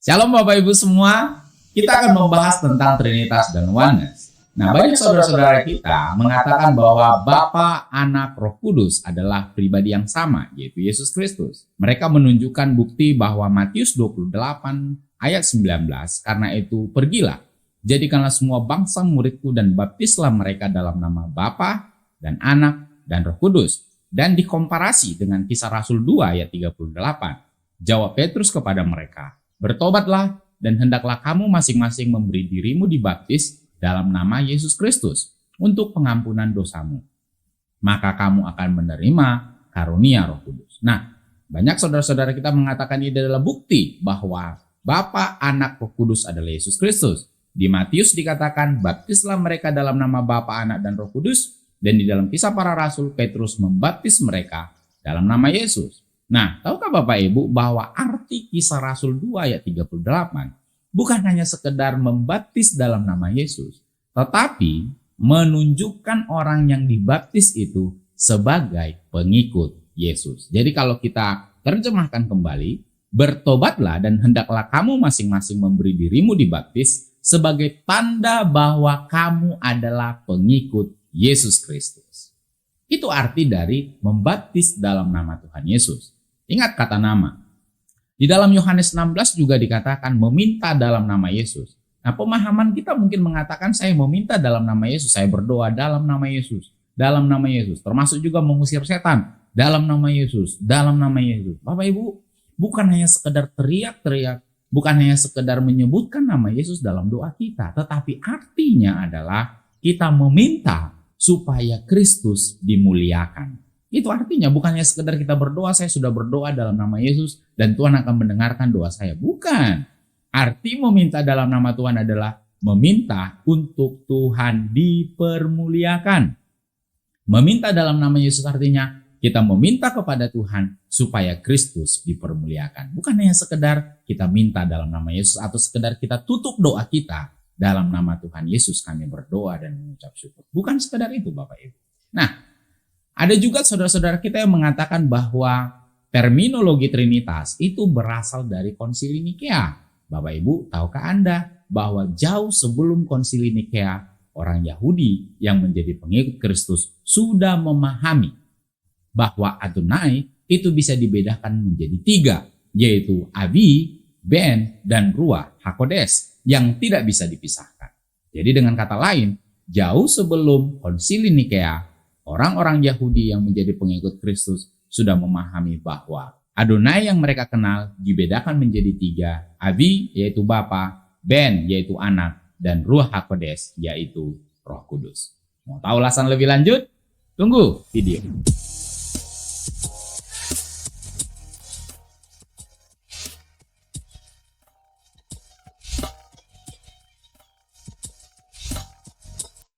Shalom Bapak Ibu semua, kita akan membahas tentang Trinitas dan Oneness. Nah, banyak saudara-saudara kita mengatakan bahwa Bapa, Anak, Roh Kudus adalah pribadi yang sama, yaitu Yesus Kristus. Mereka menunjukkan bukti bahwa Matius 28 ayat 19, karena itu pergilah, jadikanlah semua bangsa muridku dan baptislah mereka dalam nama Bapa dan Anak dan Roh Kudus. Dan dikomparasi dengan Kisah Rasul 2 ayat 38. Jawab Petrus kepada mereka, bertobatlah dan hendaklah kamu masing-masing memberi dirimu dibaptis dalam nama Yesus Kristus untuk pengampunan dosamu. Maka kamu akan menerima karunia Roh Kudus. Nah, banyak saudara-saudara kita mengatakan ini adalah bukti bahwa Bapa, Anak, Roh Kudus adalah Yesus Kristus. Di Matius dikatakan, baptislah mereka dalam nama Bapa, Anak, dan Roh Kudus. Dan di dalam Kisah Para Rasul, Petrus membaptis mereka dalam nama Yesus. Nah, tahukah Bapak Ibu bahwa arti Kisah Rasul 2 ayat 38 bukan hanya sekedar membaptis dalam nama Yesus, tetapi menunjukkan orang yang dibaptis itu sebagai pengikut Yesus. Jadi kalau kita terjemahkan kembali, bertobatlah dan hendaklah kamu masing-masing memberi dirimu dibaptis sebagai tanda bahwa kamu adalah pengikut Yesus Kristus. Itu arti dari membaptis dalam nama Tuhan Yesus. Ingat kata nama. Di dalam Yohanes 16 juga dikatakan meminta dalam nama Yesus. Nah, pemahaman kita mungkin mengatakan saya meminta dalam nama Yesus, saya berdoa dalam nama Yesus, dalam nama Yesus. Termasuk juga mengusir setan dalam nama Yesus, dalam nama Yesus. Bapak Ibu, bukan hanya sekedar teriak-teriak, bukan hanya sekedar menyebutkan nama Yesus dalam doa kita, tetapi artinya adalah kita meminta supaya Kristus dimuliakan. Itu artinya bukannya sekedar kita berdoa, saya sudah berdoa dalam nama Yesus dan Tuhan akan mendengarkan doa saya. Bukan. Arti meminta dalam nama Tuhan adalah meminta untuk Tuhan dipermuliakan. Meminta dalam nama Yesus artinya kita meminta kepada Tuhan supaya Kristus dipermuliakan. Bukan hanya sekedar kita minta dalam nama Yesus atau sekedar kita tutup doa kita dalam nama Tuhan Yesus kami berdoa dan mengucap syukur. Bukan sekedar itu Bapak Ibu. Nah, ada juga saudara-saudara kita yang mengatakan bahwa terminologi Trinitas itu berasal dari Konsili Nikea. Bapak Ibu, tahukah Anda bahwa jauh sebelum Konsili Nikea, orang Yahudi yang menjadi pengikut Kristus sudah memahami bahwa Adonai itu bisa dibedakan menjadi 3, yaitu Abi, Ben, dan Ruach HaKodes yang tidak bisa dipisahkan. Jadi dengan kata lain, jauh sebelum Konsili Nikea, orang-orang Yahudi yang menjadi pengikut Kristus sudah memahami bahwa Adonai yang mereka kenal dibedakan menjadi 3, Abi yaitu Bapa, Ben yaitu Anak, dan Ruach HaKodes yaitu Roh Kudus. Mau tahu ulasan lebih lanjut? Tunggu video.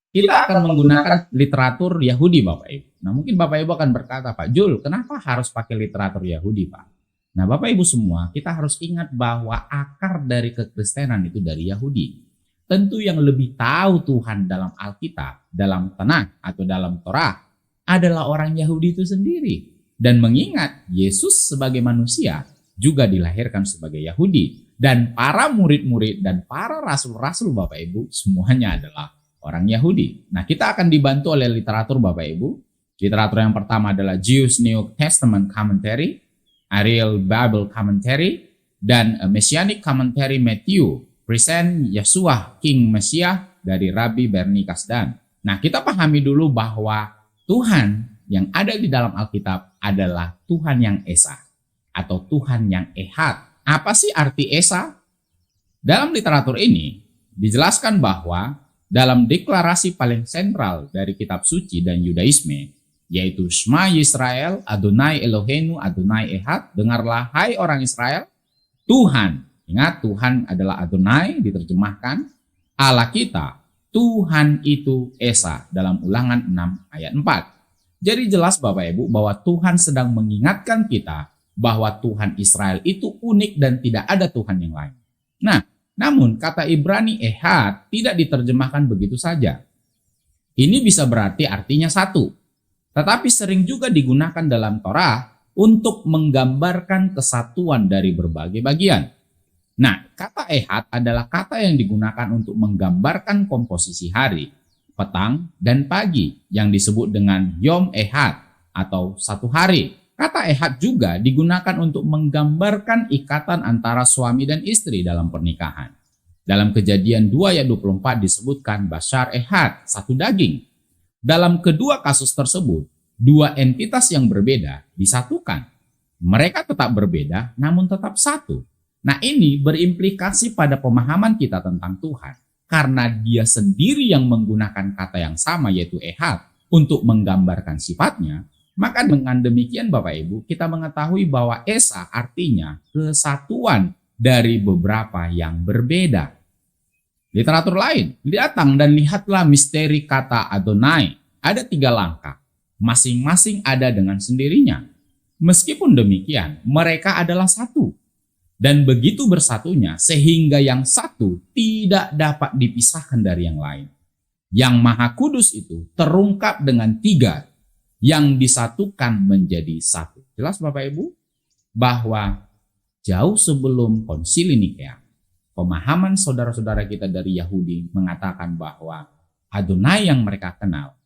Kita akan menggunakan literatur Yahudi Bapak Ibu. Nah mungkin Bapak Ibu akan berkata, Pak Jul, kenapa harus pakai literatur Yahudi Pak? Nah Bapak Ibu semua, kita harus ingat bahwa akar dari kekristenan itu dari Yahudi. Tentu yang lebih tahu Tuhan dalam Alkitab, dalam Tanakh atau dalam Torah adalah orang Yahudi itu sendiri. Dan mengingat Yesus sebagai manusia juga dilahirkan sebagai Yahudi. Dan para murid-murid dan para rasul-rasul Bapak Ibu semuanya adalah orang Yahudi. Nah, kita akan dibantu oleh literatur Bapak Ibu. Literatur yang pertama adalah Jewish New Testament Commentary, Ariel Bible Commentary, dan Messianic Commentary Matthew, Present Yeshua King Messiah dari Rabbi Bernie Kasdan. Nah, kita pahami dulu bahwa Tuhan yang ada di dalam Alkitab adalah Tuhan yang Esa atau Tuhan yang Ehad. Apa sih arti Esa? Dalam literatur ini dijelaskan bahwa dalam deklarasi paling sentral dari kitab suci dan Yudaisme, yaitu Shema Yisrael, Adonai Eloheinu, Adonai Ehad, dengarlah hai orang Israel, Tuhan, ingat Tuhan adalah Adonai, diterjemahkan, Allah kita, Tuhan itu Esa, dalam Ulangan 6 ayat 4. Jadi jelas Bapak Ibu bahwa Tuhan sedang mengingatkan kita bahwa Tuhan Israel itu unik dan tidak ada Tuhan yang lain. Nah, namun kata Ibrani Ehad tidak diterjemahkan begitu saja. Ini bisa berarti artinya satu. Tetapi sering juga digunakan dalam Torah untuk menggambarkan kesatuan dari berbagai bagian. Nah, kata ehad adalah kata yang digunakan untuk menggambarkan komposisi hari, petang, dan pagi yang disebut dengan Yom Ehad atau satu hari. Kata ehad juga digunakan untuk menggambarkan ikatan antara suami dan istri dalam pernikahan. Dalam Kejadian 2 ayat 24 disebutkan Bashar Ehad, satu daging. Dalam kedua kasus tersebut, dua entitas yang berbeda disatukan. Mereka tetap berbeda namun tetap satu. Nah, ini berimplikasi pada pemahaman kita tentang Tuhan. Karena dia sendiri yang menggunakan kata yang sama yaitu ehad untuk menggambarkan sifatnya, maka dengan demikian Bapak Ibu kita mengetahui bahwa esa artinya kesatuan dari beberapa yang berbeda. Literatur lain, datang dan lihatlah misteri kata Adonai. Ada 3 langkah, masing-masing ada dengan sendirinya. Meskipun demikian, mereka adalah satu. Dan begitu bersatunya sehingga yang satu tidak dapat dipisahkan dari yang lain. Yang Maha Kudus itu terungkap dengan 3 yang disatukan menjadi satu. Jelas Bapak Ibu? Bahwa jauh sebelum konsili Nikea, pemahaman saudara-saudara kita dari Yahudi mengatakan bahwa Adonai yang mereka kenal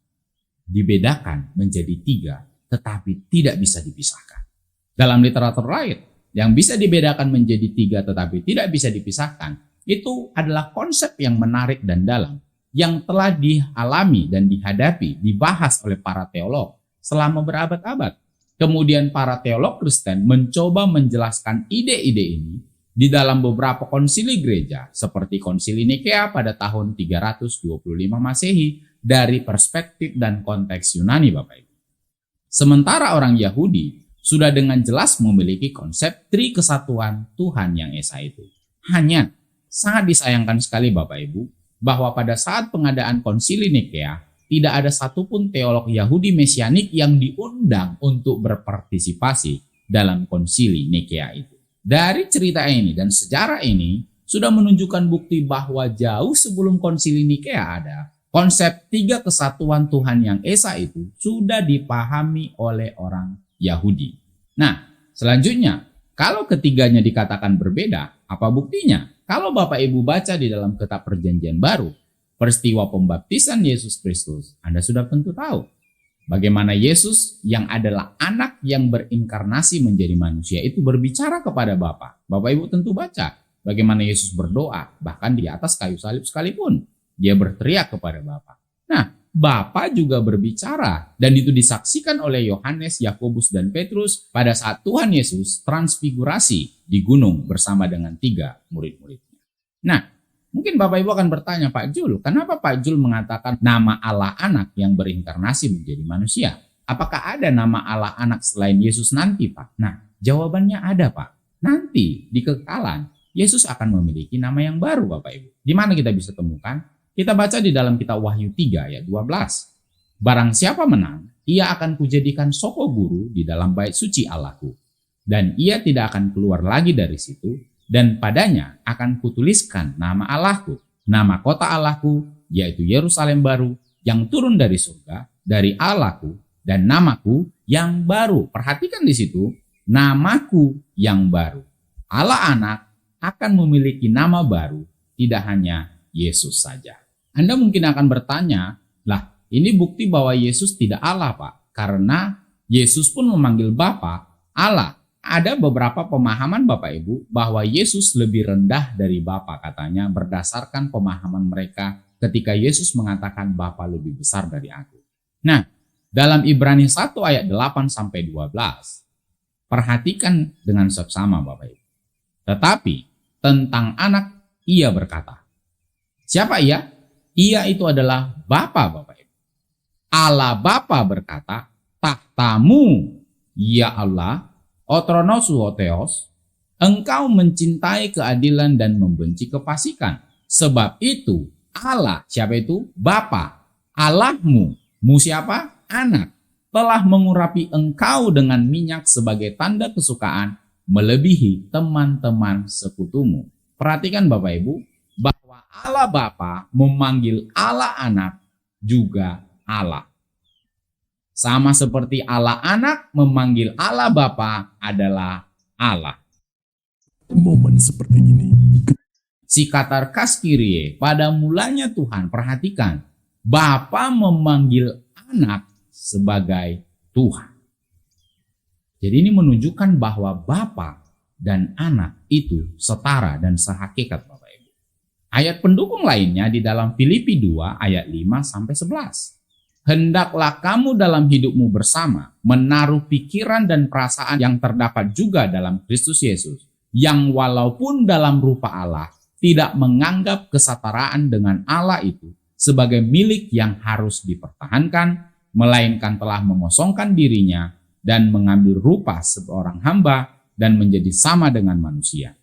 dibedakan menjadi 3 tetapi tidak bisa dipisahkan. Dalam literatur lain, yang bisa dibedakan menjadi 3 tetapi tidak bisa dipisahkan, itu adalah konsep yang menarik dan dalam, yang telah dialami dan dihadapi, dibahas oleh para teolog selama berabad-abad. Kemudian para teolog Kristen mencoba menjelaskan ide-ide ini di dalam beberapa konsili gereja, seperti konsili Nikea pada tahun 325 Masehi, dari perspektif dan konteks Yunani Bapak Ibu. Sementara orang Yahudi sudah dengan jelas memiliki konsep trikesatuan Tuhan yang esa itu. Hanya sangat disayangkan sekali Bapak Ibu bahwa pada saat pengadaan konsili Nikea tidak ada satupun teolog Yahudi Mesianik yang diundang untuk berpartisipasi dalam konsili Nikea itu. Dari cerita ini dan sejarah ini sudah menunjukkan bukti bahwa jauh sebelum konsili Nikea ada, konsep 3 kesatuan Tuhan yang esa itu sudah dipahami oleh orang Yahudi. Nah, selanjutnya, kalau ketiganya dikatakan berbeda, apa buktinya? Kalau Bapak Ibu baca di dalam kitab Perjanjian Baru, peristiwa pembaptisan Yesus Kristus, Anda sudah tentu tahu bagaimana Yesus yang adalah anak yang berinkarnasi menjadi manusia itu berbicara kepada Bapa. Bapak Ibu tentu baca bagaimana Yesus berdoa, bahkan di atas kayu salib sekalipun. Dia berteriak kepada Bapa. Nah, Bapa juga berbicara dan itu disaksikan oleh Yohanes, Yakobus, dan Petrus pada saat Tuhan Yesus transfigurasi di gunung bersama dengan 3 murid-muridnya. Nah, mungkin Bapak Ibu akan bertanya, Pak Jul, kenapa Pak Jul mengatakan nama Allah anak yang berinkarnasi menjadi manusia? Apakah ada nama Allah anak selain Yesus nanti, Pak? Nah, jawabannya ada, Pak. Nanti di kekekalan, Yesus akan memiliki nama yang baru, Bapak Ibu. Di mana kita bisa temukan? Kita baca di dalam kitab Wahyu 3 ayat 12. Barang siapa menang, ia akan kujadikan soko guru di dalam bait suci Allahku. Dan ia tidak akan keluar lagi dari situ, dan padanya akan kutuliskan nama Allahku, nama kota Allahku, yaitu Yerusalem baru, yang turun dari surga, dari Allahku, dan namaku yang baru. Perhatikan di situ, namaku yang baru. Allah anak akan memiliki nama baru, tidak hanya Yesus saja. Anda mungkin akan bertanya, lah ini bukti bahwa Yesus tidak Allah Pak, karena Yesus pun memanggil Bapa Allah. Ada beberapa pemahaman Bapak Ibu bahwa Yesus lebih rendah dari Bapa katanya berdasarkan pemahaman mereka ketika Yesus mengatakan Bapa lebih besar dari aku. Nah, dalam Ibrani 1 ayat 8-12, perhatikan dengan seksama Bapak Ibu. Tetapi tentang anak ia berkata, siapa ia? Ia itu adalah Bapa Bapak Ibu. Allah Bapa berkata, tahtamu ya Allah, otronosu oteos, engkau mencintai keadilan dan membenci kefasikan. Sebab itu Allah, siapa itu? Bapa, Allahmu, mu siapa? Anak, telah mengurapi engkau dengan minyak sebagai tanda kesukaan melebihi teman-teman sekutumu. Perhatikan Bapak Ibu, bahwa Allah Bapa memanggil Allah Anak juga Allah. Sama seperti Allah Anak memanggil Allah Bapa adalah Allah. Momen seperti ini. Sikatar kas Kyrie, pada mulanya Tuhan, perhatikan, Bapa memanggil anak sebagai Tuhan. Jadi ini menunjukkan bahwa Bapa dan anak itu setara dan sehakikat Bapak Ibu. Ayat pendukung lainnya di dalam Filipi 2 ayat 5 sampai 11. Hendaklah kamu dalam hidupmu bersama menaruh pikiran dan perasaan yang terdapat juga dalam Kristus Yesus, yang walaupun dalam rupa Allah tidak menganggap kesetaraan dengan Allah itu sebagai milik yang harus dipertahankan, melainkan telah mengosongkan dirinya dan mengambil rupa seorang hamba dan menjadi sama dengan manusia.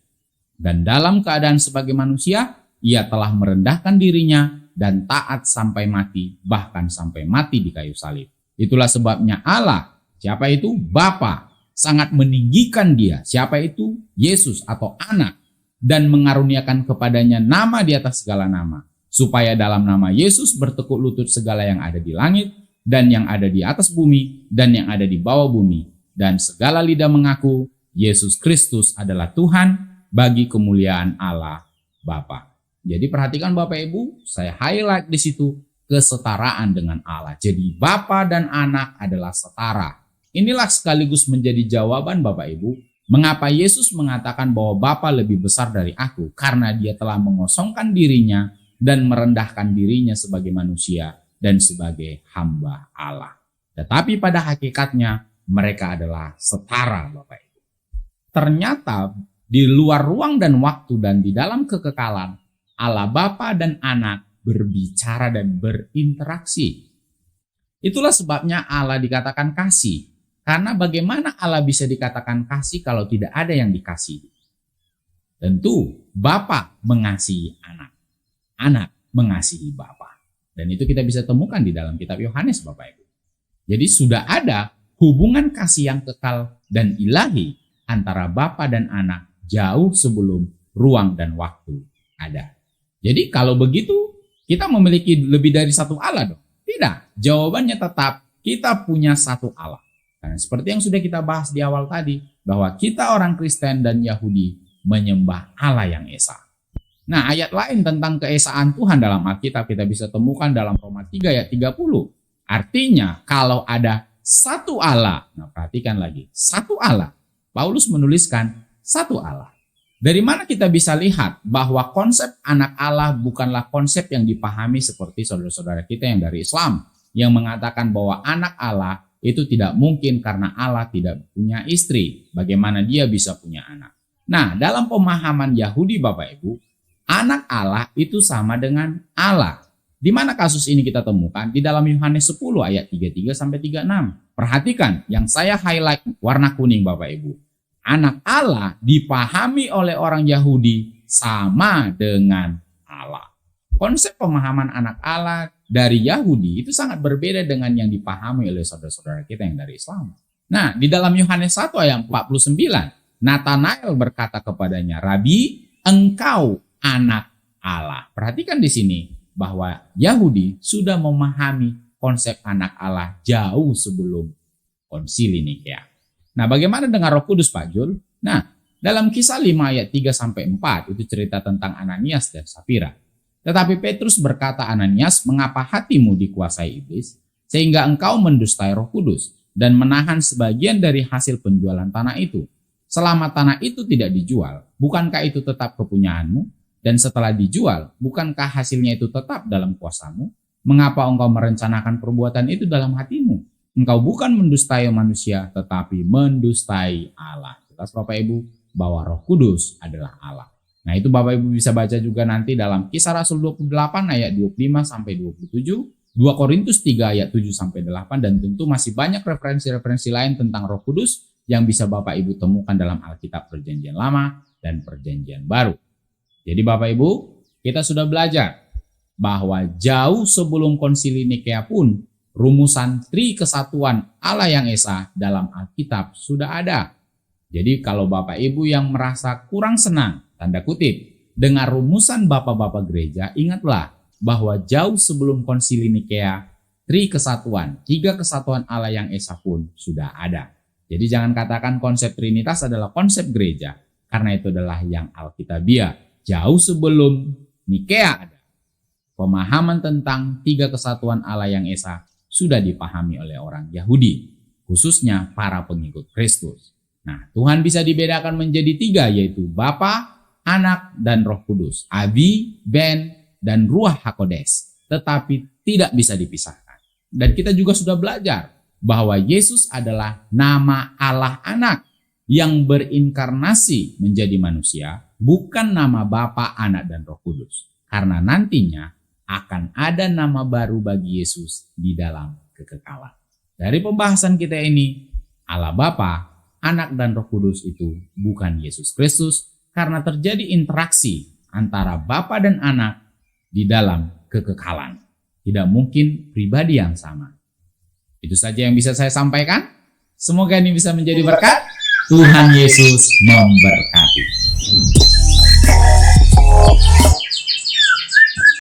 Dan dalam keadaan sebagai manusia, ia telah merendahkan dirinya dan taat sampai mati, bahkan sampai mati di kayu salib. Itulah sebabnya Allah, siapa itu? Bapa, sangat meninggikan dia, siapa itu? Yesus atau anak, dan mengaruniakan kepadanya nama di atas segala nama, supaya dalam nama Yesus bertekuk lutut segala yang ada di langit, dan yang ada di atas bumi, dan yang ada di bawah bumi, dan segala lidah mengaku Yesus Kristus adalah Tuhan, bagi kemuliaan Allah Bapa. Jadi perhatikan Bapak Ibu, saya highlight di situ kesetaraan dengan Allah. Jadi Bapa dan anak adalah setara. Inilah sekaligus menjadi jawaban Bapak Ibu, mengapa Yesus mengatakan bahwa Bapa lebih besar dari aku, karena dia telah mengosongkan dirinya dan merendahkan dirinya sebagai manusia dan sebagai hamba Allah. Tetapi pada hakikatnya mereka adalah setara Bapak Ibu. Ternyata di luar ruang dan waktu dan di dalam kekekalan, Allah Bapa dan Anak berbicara dan berinteraksi. Itulah sebabnya Allah dikatakan kasih. Karena bagaimana Allah bisa dikatakan kasih kalau tidak ada yang dikasihi? Tentu Bapa mengasihi anak, anak mengasihi Bapa. Dan itu kita bisa temukan di dalam kitab Yohanes Bapak Ibu. Jadi sudah ada hubungan kasih yang kekal dan ilahi antara Bapa dan anak jauh sebelum ruang dan waktu ada. Jadi kalau begitu kita memiliki lebih dari satu Allah dong? Tidak, jawabannya tetap kita punya satu Allah. Karena seperti yang sudah kita bahas di awal tadi, bahwa kita orang Kristen dan Yahudi menyembah Allah yang Esa. Nah, ayat lain tentang keesaan Tuhan dalam Alkitab kita bisa temukan dalam Roma 3 ayat 30. Artinya kalau ada satu Allah, nah perhatikan lagi, satu Allah. Paulus menuliskan satu Allah. Dari mana kita bisa lihat bahwa konsep anak Allah bukanlah konsep yang dipahami seperti saudara-saudara kita yang dari Islam, yang mengatakan bahwa anak Allah itu tidak mungkin karena Allah tidak punya istri. Bagaimana dia bisa punya anak? Nah, dalam pemahaman Yahudi Bapak Ibu, anak Allah itu sama dengan Allah. Di mana kasus ini kita temukan? Di dalam Yohanes 10 ayat 33 sampai 36. Perhatikan yang saya highlight warna kuning Bapak Ibu. Anak Allah dipahami oleh orang Yahudi sama dengan Allah. Konsep pemahaman anak Allah dari Yahudi itu sangat berbeda dengan yang dipahami oleh saudara-saudara kita yang dari Islam. Nah, di dalam Yohanes 1 ayat 49, Nathanael berkata kepadanya, "Rabi, engkau anak Allah." Perhatikan di sini bahwa Yahudi sudah memahami konsep anak Allah jauh sebelum konsili Nikea. Nah, bagaimana dengan Roh Kudus Pak Jul? Nah, dalam Kisah 5 ayat 3 sampai 4 itu cerita tentang Ananias dan Safira. Tetapi Petrus berkata, "Ananias, mengapa hatimu dikuasai iblis sehingga engkau mendustai Roh Kudus dan menahan sebagian dari hasil penjualan tanah itu? Selama tanah itu tidak dijual, bukankah itu tetap kepunyaanmu? Dan setelah dijual, bukankah hasilnya itu tetap dalam kuasamu? Mengapa engkau merencanakan perbuatan itu dalam hatimu? Engkau bukan mendustai manusia, tetapi mendustai Allah." Jelas Bapak Ibu bahwa Roh Kudus adalah Allah. Nah, itu Bapak Ibu bisa baca juga nanti dalam Kisah Rasul 28 ayat 25 sampai 27, 2 Korintus 3 ayat 7 sampai 8, dan tentu masih banyak referensi-referensi lain tentang Roh Kudus yang bisa Bapak Ibu temukan dalam Alkitab Perjanjian Lama dan Perjanjian Baru. Jadi Bapak Ibu, kita sudah belajar bahwa jauh sebelum Konsili Nikea pun rumusan Trikesatuan Allah yang Esa dalam Alkitab sudah ada. Jadi kalau Bapak Ibu yang merasa kurang senang, tanda kutip, dengan rumusan Bapak-Bapak gereja, ingatlah bahwa jauh sebelum Konsili Nikea, Trikesatuan, 3 kesatuan Allah yang Esa pun sudah ada. Jadi jangan katakan konsep Trinitas adalah konsep gereja, Karena itu adalah yang Alkitabiah. Jauh sebelum Nikea ada, pemahaman tentang tiga kesatuan Allah yang esa sudah dipahami oleh orang Yahudi, khususnya para pengikut Kristus. Nah, Tuhan bisa dibedakan menjadi tiga, yaitu Bapa, Anak, dan Roh Kudus. Abi, Ben, dan Ruach HaKodes. Tetapi tidak bisa dipisahkan. Dan kita juga sudah belajar bahwa Yesus adalah nama Allah Anak yang berinkarnasi menjadi manusia, bukan nama Bapa, Anak, dan Roh Kudus. Karena nantinya akan ada nama baru bagi Yesus di dalam kekekalan. Dari pembahasan kita ini, Allah Bapa, Anak, dan Roh Kudus itu bukan Yesus Kristus, karena terjadi interaksi antara Bapa dan Anak di dalam kekekalan. Tidak mungkin pribadi yang sama. Itu saja yang bisa saya sampaikan. Semoga ini bisa menjadi berkat. Tuhan Yesus memberkati.